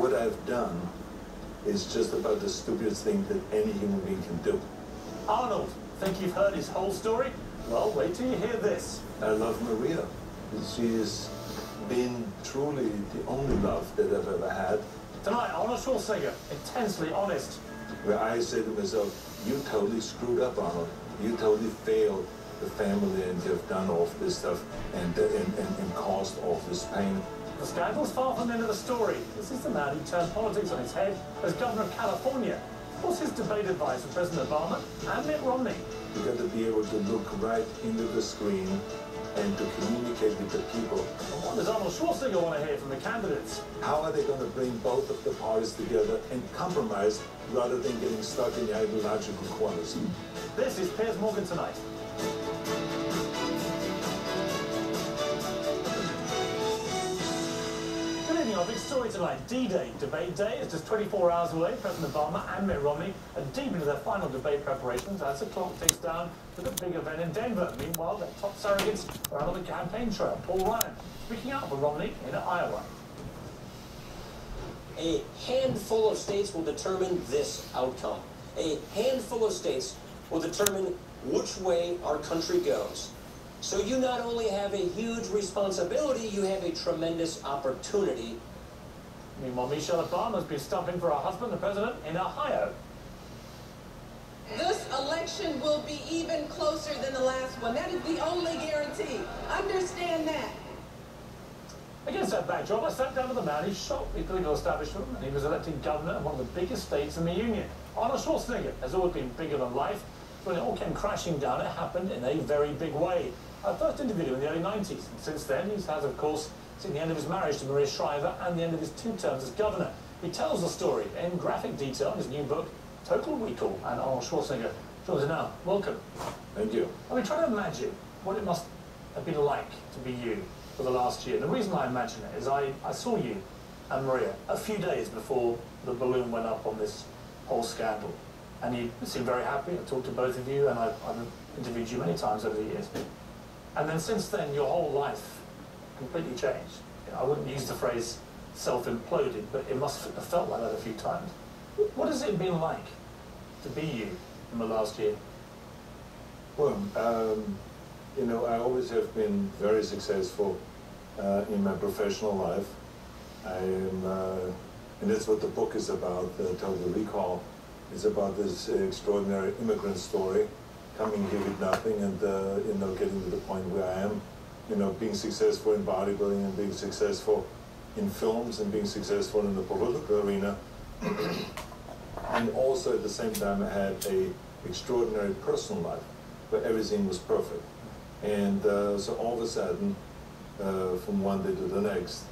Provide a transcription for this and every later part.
what I've done is just about the stupidest thing that any human being can do. Arnold, think you've heard his whole story? Well, wait till you hear this. I love Maria. She has been truly the only love that I've ever had. Tonight, Arnold Schwarzenegger, intensely honest. Where I say to myself, you totally screwed up, Arnold. You totally failed the family, and you've done all this stuff and caused all this pain. The scandal's far from the end of the story. This is the man who turned politics on his head as governor of California. What's his debate advice for President Obama and Mitt Romney? You've got to be able to look right into the screen and to communicate with the people. And what does Arnold Schwarzenegger want to hear from the candidates? How are they going to bring both of the parties together and compromise rather than getting stuck in the ideological corners? This is Piers Morgan Tonight. Our big story tonight, D-Day, debate day. It's just 24 hours away. President Obama and Mitt Romney are deep into their final debate preparations as the clock ticks down to the big event in Denver. Meanwhile, their top surrogates are out on the campaign trail. Paul Ryan speaking out for Romney in Iowa. A handful of states will determine this outcome. A handful of states will determine which way our country goes. So you not only have a huge responsibility, you have a tremendous opportunity. Meanwhile, Michelle Obama's been stumping for her husband, the president, in Ohio. This election will be even closer than the last one. That is the only guarantee. Understand that. Against that backdrop, I sat down with a man who shocked the political establishment, and he was elected governor of one of the biggest states in the Union. Arnold Schwarzenegger has always been bigger than life. When it all came crashing down, it happened in a very big way. I first interviewed him in the early 90s, and since then he has, of course, seen the end of his marriage to Maria Shriver and the end of his 2 terms as governor. He tells the story in graphic detail in his new book, Total Recall, and Arnold Schwarzenegger joins us now. Welcome. Thank you. I've been trying to imagine what it must have been like to be you for the last year. And the reason I imagine it is I saw you and Maria a few days before the balloon went up on this whole scandal. And you seemed very happy. I talked to both of you, and I've interviewed you many times over the years. And then since then, your whole life completely changed. You know, I wouldn't use the phrase self-imploded, but it must have felt like that a few times. What has it been like to be you in the last year? Well, you know, I always have been very successful in my professional life. And that's what the book is about, Total Recall. It's about this extraordinary immigrant story, coming here with nothing and, you know, getting to the point where I am, you know, being successful in bodybuilding and being successful in films and being successful in the political arena. And also at the same time I had a extraordinary personal life where everything was perfect. And so all of a sudden, from one day to the next,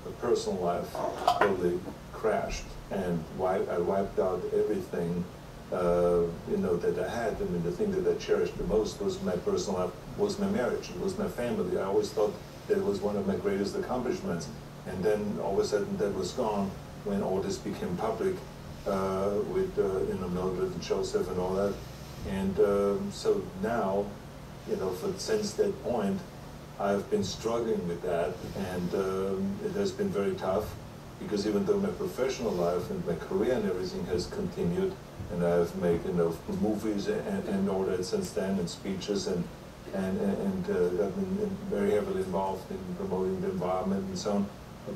the personal life totally crashed, and I wiped out everything, you know, that I had. I mean, the thing that I cherished the most was my personal life, was my marriage, it was my family. I always thought that it was one of my greatest accomplishments. And then all of a sudden that was gone when all this became public with, you know, Mildred and Joseph and all that. And so now, you know, since that point, I've been struggling with that, and it has been very tough, because even though my professional life and my career and everything has continued, and I've made, you know, movies and all that since then, and speeches, and I've been very heavily involved in promoting the environment and so on.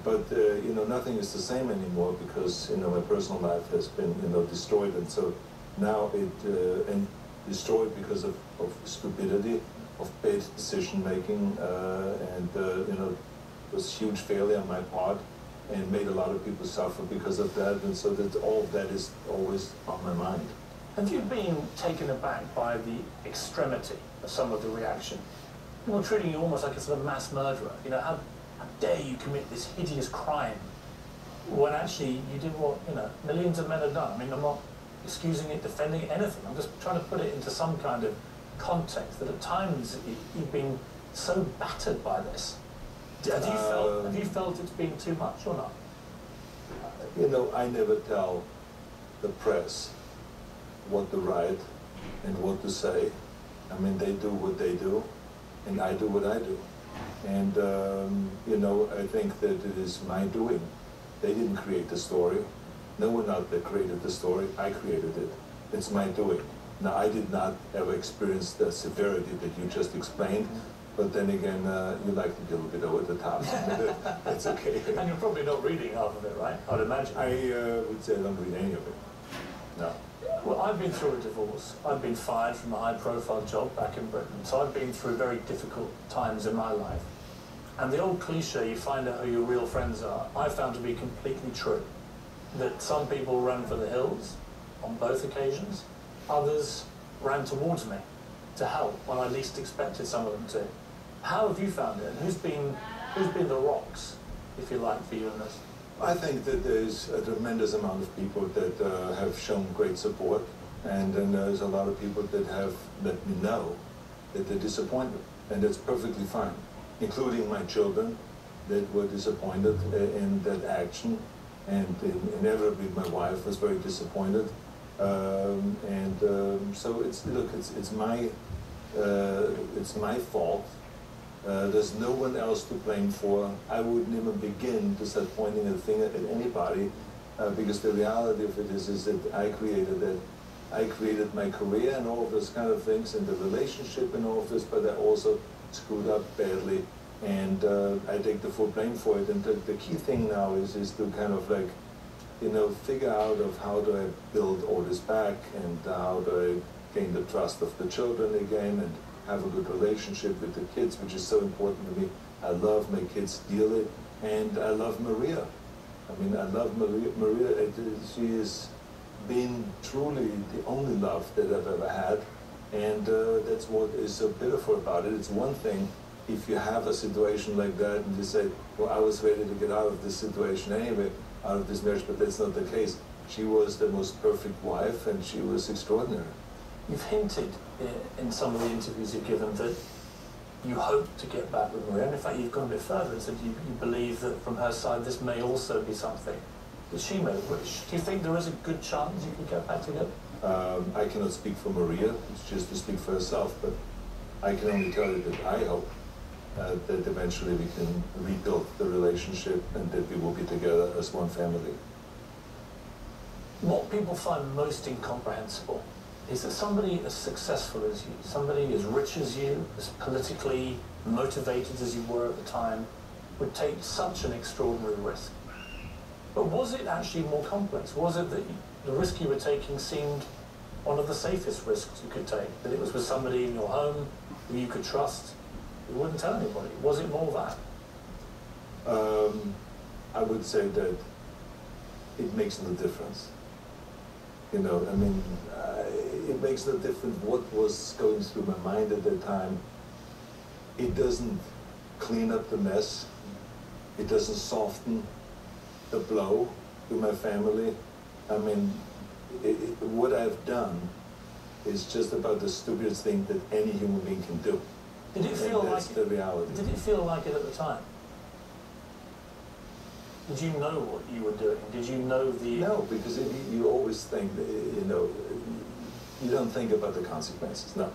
But you know, nothing is the same anymore, because, you know, my personal life has been, you know, destroyed, and so now and destroyed because of stupidity, of bad decision making, and you know, it was a huge failure on my part, and made a lot of people suffer because of that, and so that all of that is always on my mind. Have you been taken aback by the extremity of some of the reaction? People treating you almost like a sort of mass murderer. You know, how dare you commit this hideous crime when actually you did what, you know, millions of men have done. I mean, I'm not excusing it, defending it, anything. I'm just trying to put it into some kind of context, that at times you've been so battered by this. Have you felt it's been too much or not? You know, I never tell the press what to write and what to say. I mean, they do what they do, and I do what I do. And, you know, I think that it is my doing They didn't create the story. No one out there created the story. I created it. It's my doing. Now, I did not ever experience the severity that you just explained, but then again, you like to be a little bit over the top. That's okay. And you're probably not reading half of it, right? I'd imagine. I would say I don't read any of it. No. Well, I've been through a divorce. I've been fired from a high-profile job back in Britain. So I've been through very difficult times in my life. And the old cliche, you find out who your real friends are, I found to be completely true. That some people ran for the hills on both occasions. Others ran towards me to help when I least expected some of them to. How have you found it? And who's been the rocks, if you like, for you in this? I think that there's a tremendous amount of people that have shown great support, and then there's a lot of people that have let me know that they're disappointed, and that's perfectly fine, including my children that were disappointed in that action, and inevitably my wife was very disappointed, so it's my fault. There's no one else to blame for. I wouldn't even begin to start pointing a finger at anybody, because the reality of it is that I created it. I created my career and all of those kind of things, and the relationship and all of this, but I also screwed up badly, and I take the full blame for it. And the key thing now is to kind of like, figure out of how do I build all this back, and how do I gain the trust of the children again, and have a good relationship with the kids, which is so important to me. I love my kids dearly, and I love Maria. I mean, I love Maria. She has been truly the only love that I've ever had, and that's what is so beautiful about it. It's one thing if you have a situation like that and you say, well, I was ready to get out of this situation anyway, out of this marriage, but that's not the case. She was the most perfect wife, and she was extraordinary. You've hinted in some of the interviews you've given that you hope to get back with Maria, and in fact you've gone a bit further and said you believe that from her side this may also be something that she may wish. Do you think there is a good chance you could get back together? I cannot speak for Maria, it's just to speak for herself, but I can only tell you that I hope that eventually we can rebuild the relationship and that we will be together as one family. What people find most incomprehensible is that somebody as successful as you, somebody as rich as you, as politically motivated as you were at the time, would take such an extraordinary risk. But was it actually more complex? Was it that the risk you were taking seemed one of the safest risks you could take? That it was with somebody in your home who you could trust, who wouldn't tell anybody? Was it more that? I would say that it makes no difference. It makes no difference what was going through my mind at that time. It doesn't clean up the mess. It doesn't soften the blow to my family. I mean, what I've done is just about the stupidest thing that any human being can do. Did it feel like the reality? Did it feel like it at the time? Did you know what you were doing? Did you know the... No, because you always think, you don't think about the consequences, no.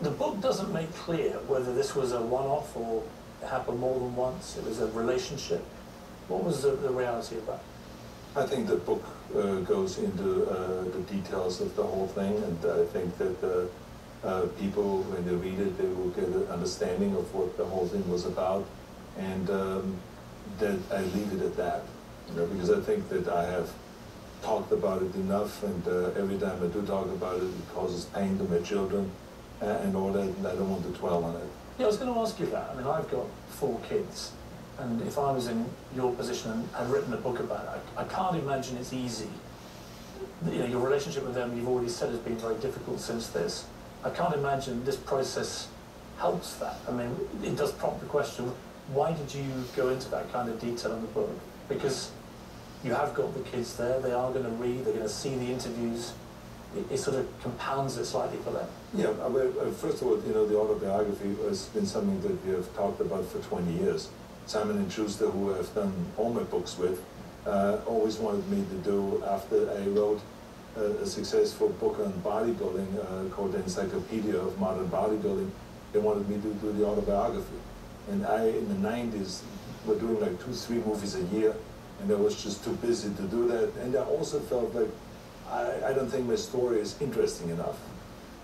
The book doesn't make clear whether this was a one-off or it happened more than once, it was a relationship. What was the reality of that? I think the book goes into the details of the whole thing, and I think that people, when they read it, they will get an understanding of what the whole thing was about, and that I leave it at that, because I think that I have talked about it enough, and every time I do talk about it, it causes pain to my children and all that, and I don't want to dwell on it. Yeah, I was going to ask you that. I mean, I've got 4 kids, and if I was in your position and had written a book about it, I can't imagine it's easy. Your relationship with them, you've already said, has been very difficult since this. I can't imagine this process helps that. I mean, it does prompt the question, why did you go into that kind of detail in the book? Because you have got the kids there, they are going to read, they're going to see the interviews. It sort of compounds it slightly for them. Yeah, first of all, the autobiography has been something that we have talked about for 20 years. Simon & Schuster, who I've done all my books with, always wanted me to do, after I wrote a successful book on bodybuilding called The Encyclopedia of Modern Bodybuilding, they wanted me to do the autobiography. And in the 90s, were doing like 2-3 movies a year, and I was just too busy to do that. And I also felt like I don't think my story is interesting enough.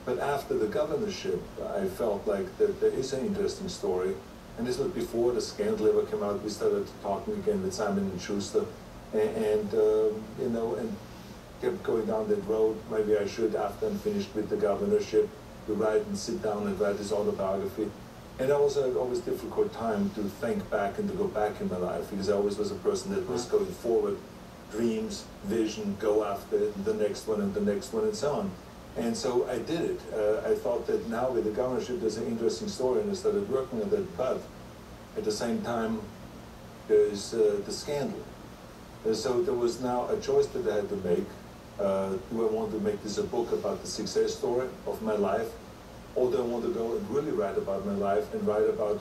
But after the governorship, I felt like that there is an interesting story. And this was before the scandal ever came out. We started talking again with Simon and Schuster, and you know, and kept going down that road. Maybe I should, after I'm finished with the governorship, to write and sit down and write this autobiography. And I also had always difficult time to think back and to go back in my life, because I always was a person that was going forward, dreams, vision, go after it, the next one and the next one and so on. And so I did it. I thought that now with the governorship there's an interesting story, and I started working on that. But at the same time, there's the scandal. And so there was now a choice that I had to make. Do I want to make this a book about the success story of my life? Or do I want to go and really write about my life and write about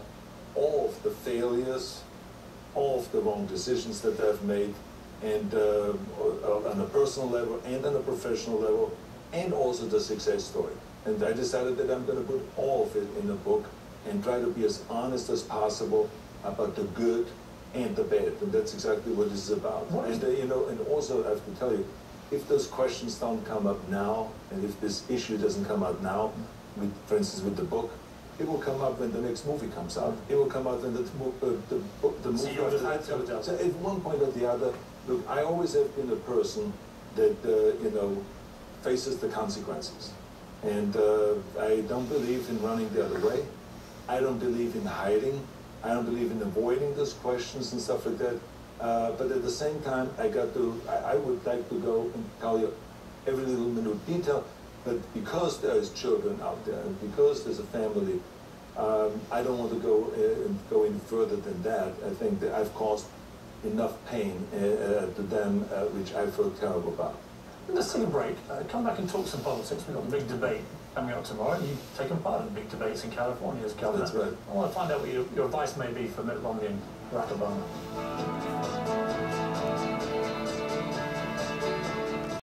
all of the failures, all of the wrong decisions that I've made, and on a personal level and on a professional level, and also the success story. And I decided that I'm going to put all of it in a book and try to be as honest as possible about the good and the bad. And that's exactly what this is about. And you know, and also I have to tell you, if those questions don't come up now, and if this issue doesn't come out now, for instance, with the book, it will come up when the next movie comes out. It will come out when the movie. So you would have had to. So at one point or the other, look, I always have been a person that you know, faces the consequences, and I don't believe in running the other way. I don't believe in hiding. I don't believe in avoiding those questions and stuff like that. But at the same time, I would like to go and tell you every little minute detail. But because there's children out there, and because there's a family, I don't want to go any further than that. I think that I've caused enough pain to them, which I feel terrible about. Let's take a break. Come back and talk some politics. We've got a big debate coming up tomorrow. You've taken part in big debates in California as governor. That's right. I want to find out what your advice may be for Mitt Romney and Barack Obama.